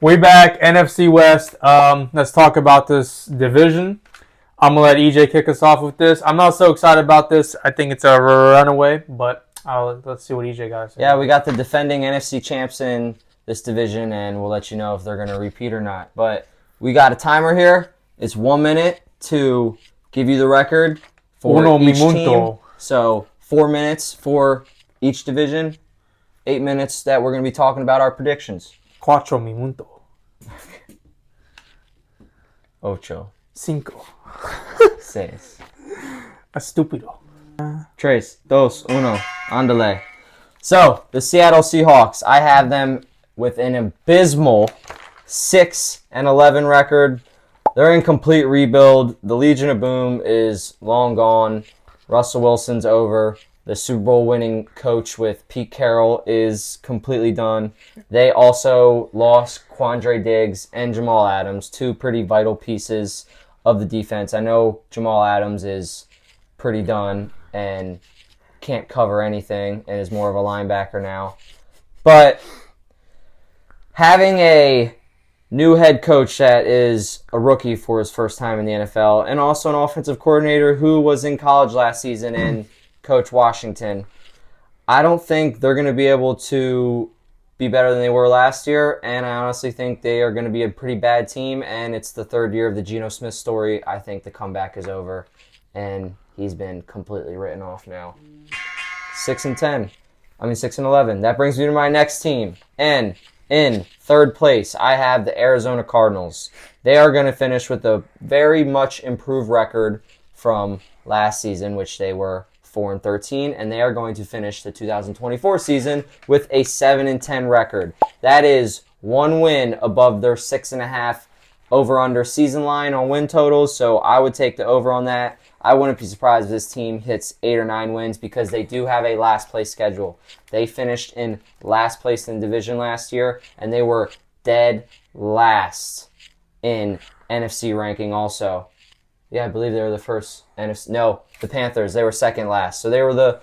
We back, NFC West. Let's talk about this division. I'm going to let EJ kick us off with this. I'm not so excited about this. I think it's a runaway, but let's see what EJ got to say. Yeah, we got the defending NFC champs in this division, and we'll let you know if they're going to repeat or not. But we got a timer here. It's 1 minute to give you the record for each team. So 4 minutes for each division. 8 minutes that we're going to be talking about our predictions. 4 minutos. 8. 5. 6. Estúpido. 3, 2, 1. Andale. So, the Seattle Seahawks, I have them with an abysmal 6-11 record. They're in complete rebuild. The Legion of Boom is long gone. Russell Wilson's over. The Super Bowl winning coach with Pete Carroll is completely done. They also lost Quandre Diggs and Jamal Adams, two pretty vital pieces of the defense. I know Jamal Adams is pretty done and can't cover anything and is more of a linebacker now. But having a new head coach that is a rookie for his first time in the NFL and also an offensive coordinator who was in college last season and Coach Washington, I don't think they're going to be able to be better than they were last year, and I honestly think they are going to be a pretty bad team, and it's the third year of the Geno Smith story. I think the comeback is over, and he's been completely written off now. 6-11. That brings me to my next team, and in third place, I have the Arizona Cardinals. They are going to finish with a very much improved record from last season, which they were 4-13, and they are going to finish the 2024 season with a 7-10 record. That is one win above their 6.5 over-under season line on win totals, so I would take the over on that. I wouldn't be surprised if this team hits 8 or 9 wins because they do have a last place schedule. They finished in last place in the division last year, and they were dead last in NFC ranking also. Yeah, I believe they were the first NFC. No, the Panthers. They were second last. So they were the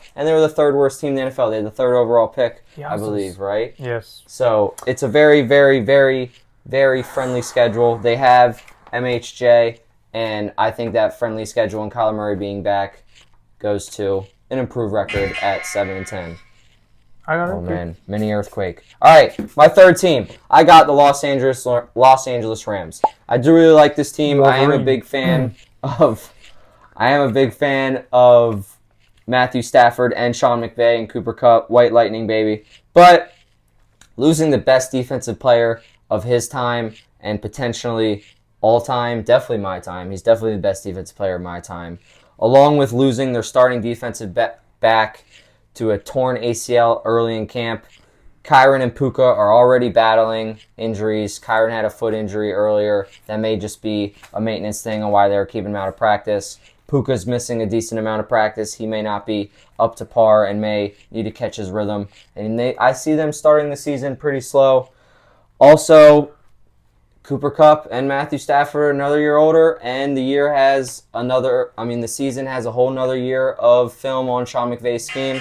third worst team in the NFL. They had the third overall pick, I believe, right? Yes. So it's a very, very, very, very friendly schedule. They have MHJ, and I think that friendly schedule and Kyler Murray being back goes to an improved record at 7-10. Oh man, mini earthquake. All right, my third team. I got the Los Angeles Rams. I do really like this team. I am a big fan of Matthew Stafford and Sean McVay and Cooper Kupp, White Lightning baby. But losing the best defensive player of his time and potentially all time, definitely my time. He's definitely the best defensive player of my time. Along with losing their starting defensive back to a torn ACL early in camp. Kyren and Puka are already battling injuries. Kyren had a foot injury earlier. That may just be a maintenance thing on why they're keeping him out of practice. Puka's missing a decent amount of practice. He may not be up to par and may need to catch his rhythm. And I see them starting the season pretty slow. Also, Cooper Kupp and Matthew Stafford are another year older, and the season has a whole nother year of film on Sean McVay's scheme.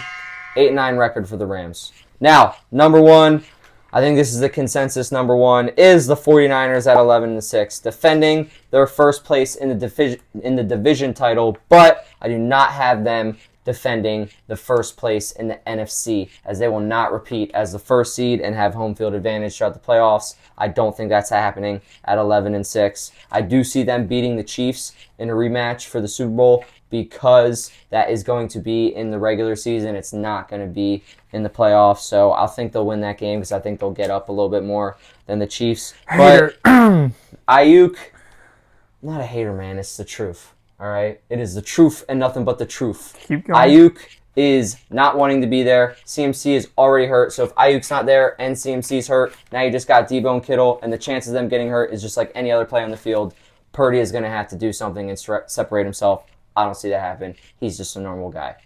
8-9 record for the Rams. Now, number one, I think this is the consensus number one, is the 49ers at 11-6, defending their first place in the division title, but I do not have them defending the first place in the NFC, as they will not repeat as the first seed and have home field advantage throughout the playoffs. I don't think that's happening at 11-6. I do see them beating the Chiefs in a rematch for the Super Bowl because that is going to be in the regular season. It's not going to be in the playoffs. So I think they'll win that game because I think they'll get up a little bit more than the Chiefs. But Ayuk, I'm not a hater, man. It's the truth. All right? It is the truth and nothing but the truth. Keep going. Ayuk is not wanting to be there. CMC is already hurt. So if Ayuk's not there and CMC's hurt, now you just got Debo and Kittle, and the chances of them getting hurt is just like any other play on the field. Purdy is going to have to do something and separate himself. I don't see that happen. He's just a normal guy.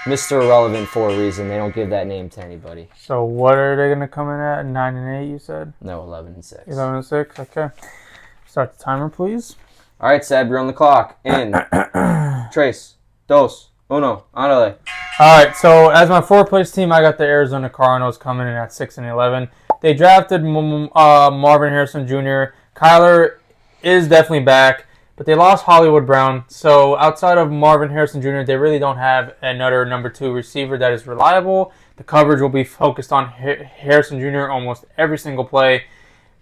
Mr. Irrelevant for a reason. They don't give that name to anybody. So what are they going to come in at? 9-8, you said? No, 11-6. 11-6, okay. Start the timer, please. All right, Seb, you're on the clock. In 3, 2, 1, andale. All right, so as my fourth place team, I got the Arizona Cardinals coming in at 6-11. They drafted Marvin Harrison Jr. Kyler is definitely back, but they lost Hollywood Brown. So outside of Marvin Harrison Jr., they really don't have another number 2 receiver that is reliable. The coverage will be focused on Harrison Jr. almost every single play.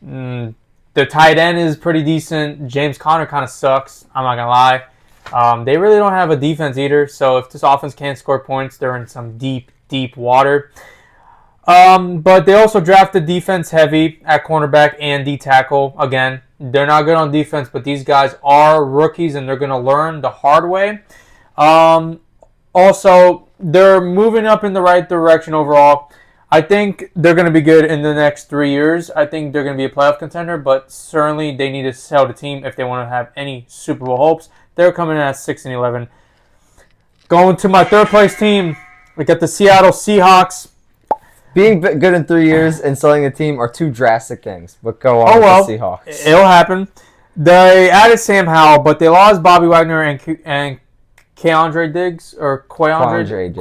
The tight end is pretty decent. James Conner kind of sucks. I'm not going to lie. They really don't have a defense either. So if this offense can't score points, they're in some deep, deep water. But they also drafted defense heavy at cornerback and D-tackle. Again, they're not good on defense, but these guys are rookies and they're going to learn the hard way. Also, they're moving up in the right direction overall. I think they're going to be good in the next 3 years. I think they're going to be a playoff contender, but certainly they need to sell the team if they want to have any Super Bowl hopes. They're coming in at 6-11. Going to my third place team, we got the Seattle Seahawks. Being good in 3 years and selling a team are two drastic things. But go on with the Seahawks. It'll happen. They added Sam Howell, but they lost Bobby Wagner and Keandre Diggs or Quandre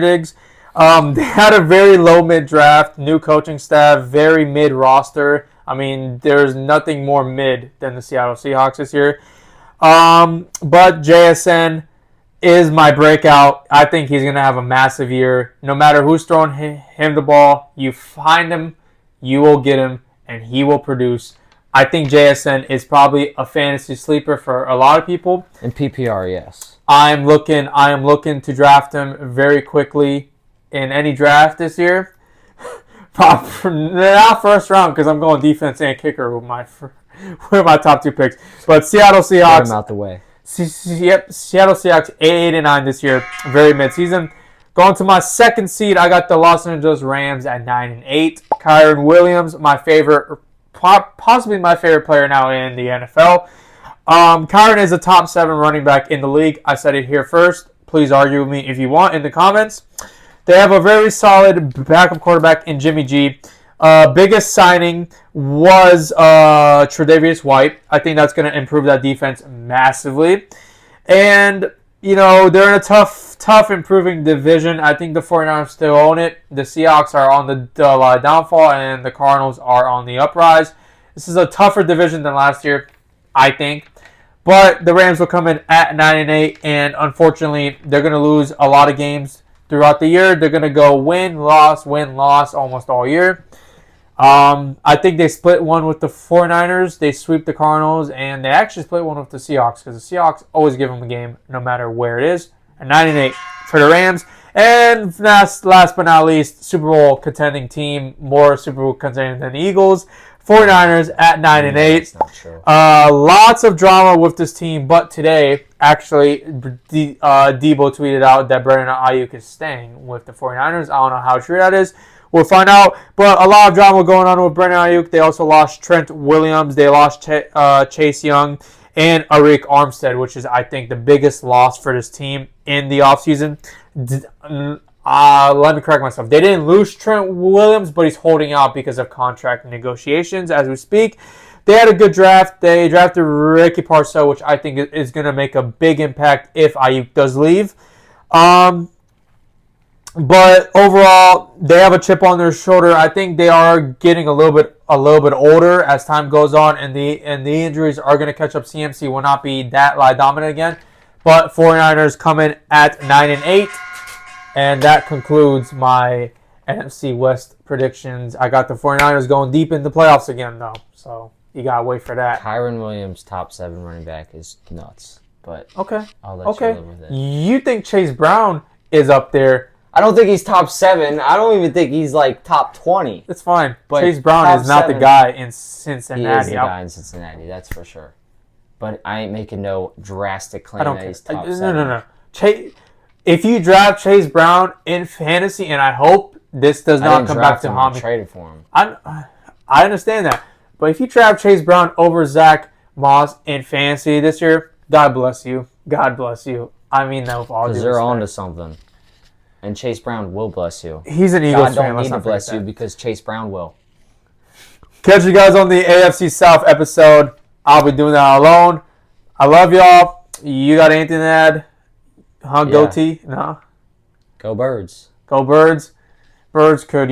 Diggs. They had a very low mid draft, new coaching staff, very mid roster. I mean, there's nothing more mid than the Seattle Seahawks this year. But JSN is my breakout. I think he's going to have a massive year. No matter who's throwing him the ball, you find him, you will get him, and he will produce. I think JSN is probably a fantasy sleeper for a lot of people. In PPR, yes. I am looking to draft him very quickly in any draft this year. Not first round because I'm going defense and kicker with my top 2 picks. But Seattle Seahawks. Get him out the way. Seattle Seahawks 8-9 this year, very mid-season. Going to my second seed, I got the Los Angeles Rams at 9-8. Kyren Williams, my favorite, possibly my favorite player now in the NFL. Kyren is a top 7 running back in the league. I said it here first. Please argue with me if you want in the comments. They have a very solid backup quarterback in Jimmy G. Biggest signing was Tre'Davious White. I think that's going to improve that defense massively. And, they're in a tough improving division. I think the 49ers still own it. The Seahawks are on the downfall, and the Cardinals are on the uprise. This is a tougher division than last year, I think. But the Rams will come in at 9-8, and unfortunately, they're going to lose a lot of games throughout the year. They're going to go win-loss almost all year. I think they split one with the 49ers. They sweep the Cardinals, and they actually split one with the Seahawks because the Seahawks always give them a game no matter where it is. And 9-8 for the Rams. And last but not least, Super Bowl contending team, more Super Bowl contending than the Eagles. 49ers at 9-8. That's not true. Lots of drama with this team, but today, actually, Debo tweeted out that Brandon Ayuk is staying with the 49ers. I don't know how true that is. We'll find out. But a lot of drama going on with Brandon Ayuk. They also lost Trent Williams. They lost Chase Young and Arik Armstead, which is, I think, the biggest loss for this team in the offseason. Let me correct myself. They didn't lose Trent Williams, but he's holding out because of contract negotiations as we speak. They had a good draft. They drafted Ricky Parcell, which I think is going to make a big impact if Ayuk does leave. But overall, they have a chip on their shoulder. I think they are getting a little bit older as time goes on, and the injuries are going to catch up. CMC will not be that dominant again. But 49ers come in at 9-8. And that concludes my NFC West predictions. I got the 49ers going deep in the playoffs again, though. So you got to wait for that. Kyren Williams, top 7 running back, is nuts. But okay. I'll let you live with it. You think Chase Brown is up there? I don't think he's top 7. I don't even think he's top 20. It's fine. But Chase Brown is not the guy in Cincinnati. He is the guy in Cincinnati, that's for sure. But I ain't making no drastic claim that he's top 7. No. If you draft Chase Brown in fantasy, and I hope this does not come back to haunt me. I traded for him. I understand that. But if you draft Chase Brown over Zach Moss in fantasy this year, God bless you. God bless you. I mean that with all due respect. Because they're on to something. And Chase Brown will bless you. He's an Eagles fan. God don't need to bless you because Chase Brown will. Catch you guys on the AFC South episode. I'll be doing that alone. I love y'all. You got anything to add? Goatee? No? Go Birds. Go Birds. Birds could,